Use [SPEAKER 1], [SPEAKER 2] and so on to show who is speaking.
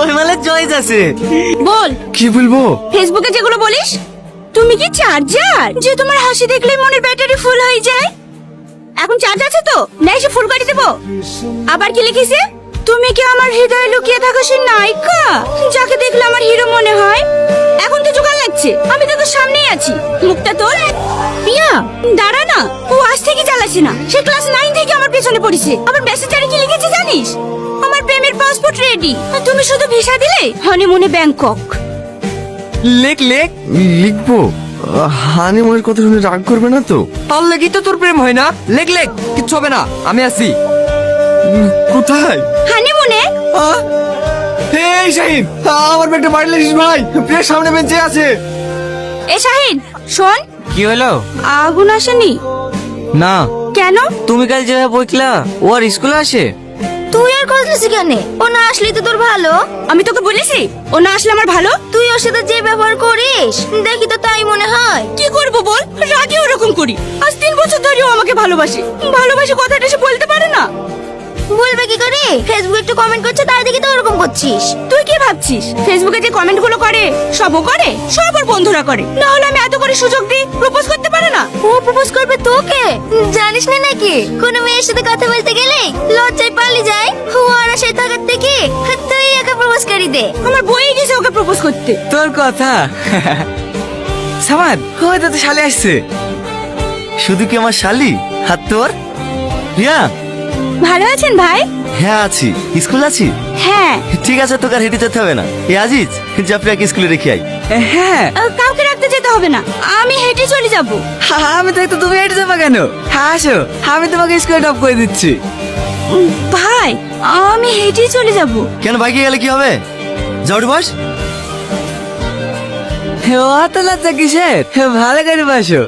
[SPEAKER 1] ওই মালে চয়েস আছে।
[SPEAKER 2] বল
[SPEAKER 1] কি বলবো?
[SPEAKER 2] ফেসবুকে যেগুলো বলিস। তুমি কি চার্জার যে তোমার হাসি দেখলে মনের ব্যাটারি ফুল হয়ে যায়? এখন চার্জ আছে তো, না এসে ফুল করে দেবো? আবার কি লিখিছে? তুমি কি আমার হৃদয়ে লুকিয়ে থাকা সেই নায়িকা যাকে দেখলে আমার হিরো মনে হয়? এখন তো জোগাড় লাগছে, আমি তো তোর সামনেই আছি। মুখটা তোর। পিয়া দাঁড়া না, ও আজ থেকে চালাচ্ছে না, সে ক্লাস 9 থেকে আমার পেছনে পড়েছে। আবার মেসেঞ্জারে কি লিখেছে জানিস? আমার প্রেমের পাসপোর্ট রেডি, তুমি শুধু ভিসা দিলে হনিমুনে ব্যাংকক।
[SPEAKER 1] লেখ লেখ। লিখবো? হানিমুনের কথা শুনে রাগ করবে না তো?
[SPEAKER 3] তার লেগেই তো তোর প্রেম হয় না। লেখ লেখ, কিচ্ছু হবে না, আমি আছি।
[SPEAKER 1] কোথায়?
[SPEAKER 2] হানিমুনে।
[SPEAKER 1] এই শাহিন, আমার ব্যাগটা বাড়ি লেগিস ভাই, প্রিয় সামনে বেঞ্চে আছে।
[SPEAKER 2] এ শাহিন শোন।
[SPEAKER 3] কি হলো?
[SPEAKER 2] আগুন আসেনি
[SPEAKER 3] না,
[SPEAKER 2] কেন?
[SPEAKER 3] তুমি কাল যেভাবে বইকলা ও আর স্কুলে আসে?
[SPEAKER 2] তুই আর কজলিস কেন? ও না আসলে তো তোর ভালো। আমি তোকে বলেছি ও না আসলে আমার ভালো? তুই ওর সাথে যে ব্যবহার করিস দেখি তো তাই মনে হয়। কি করব বল, রাগে ওরকম করি। আজ 3 বছর ধরে ও আমাকে ভালোবাসে। ভালোবাসে কথাটা সে বলতে পারে না। বলবে কি করে? ফেসবুকে একটু কমেন্ট করছে তাই দেখি তো ওরকম করছিস। তুই কি ভাবছিস ফেসবুকে যে কমেন্ট গুলো করে সবও করে? সব ওর বন্ধুরা করে, না হলে আমি এত করে সুযোগ দিই প্রপোজ করতে পারে না। ও প্রপোজ করবে তোকে? জানিস না নাকি কোনো মেয়ের সাথে কথা বলতে গেলে লজ্জায় পালিয়ে যায়। ও আর আশায় থাকার থেকে তুই একা প্রপোজ করি দে। আমার বই গেছে ওকে প্রপোজ করতে।
[SPEAKER 3] তোর কথা। সামাদ, হয়তো তো শালে আসছে।
[SPEAKER 1] শুধু কি আমার শালি? হাত তোর। রিয়া।
[SPEAKER 2] ভালো আছেন ভাই?
[SPEAKER 1] হ্যাঁ আছি। স্কুল আছি?
[SPEAKER 2] হ্যাঁ।
[SPEAKER 1] ঠিক আছে, তোকে আর হেঁটে যেতে হবে না। এ আজিজ, যা প্রিয়াকে স্কুলে রেখে আই।
[SPEAKER 3] হ্যাঁ,
[SPEAKER 2] কাউকে রাখতে যেতে হবে না, আমি হেঁটে চলে যাব।
[SPEAKER 3] আমি তো তুমি হেঁটে যাবা কেন? হ্যাঁ আসো, আমি তোমাকে স্কুলে ড্রপ করে দিচ্ছি।
[SPEAKER 2] ভাই আমি হেঁটে চলে যাব।
[SPEAKER 1] কেন, বাইকে গেলে কি হবে? যাও বস।
[SPEAKER 3] অত লজ্জা কিসের? ভালো করে বসো।